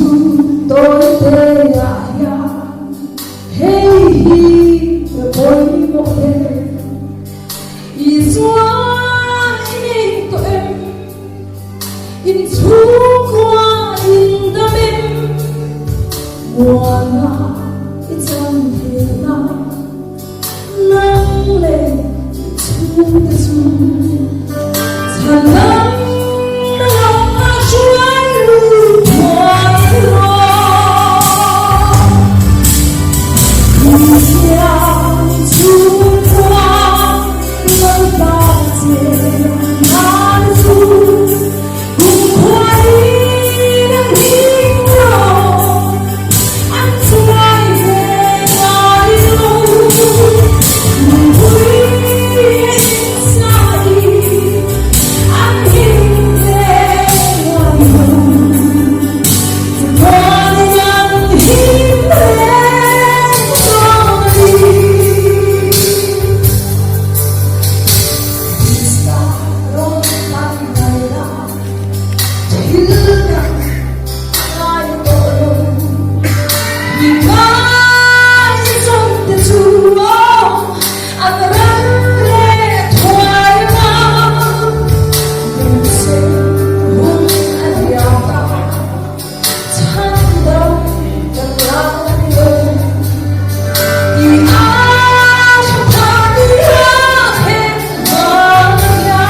chúng tôi tê ya hey hi bồi một đêm y doa in to em in chu qua in đam em mùa na in chẳng thể na nắng lên chu te chu thằng nắng lòng a chuối lu hoa lo nhà chu qua nơi ta trên an chu cùng khoai đang đi nhau anh xoay về ngài lâu mừng vui xa đi anh nhìn về ngài hồng con nhắn hít lên gió đi xa rồi tay này là hilangkan ai tolong di kasih sonte sulo antara le tuai ma se hung adiata chandam dan layo di ashtaniya hemaya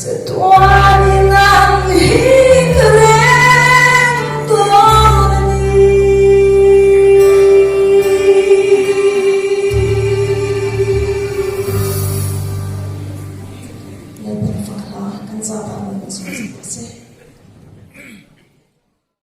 C'est toi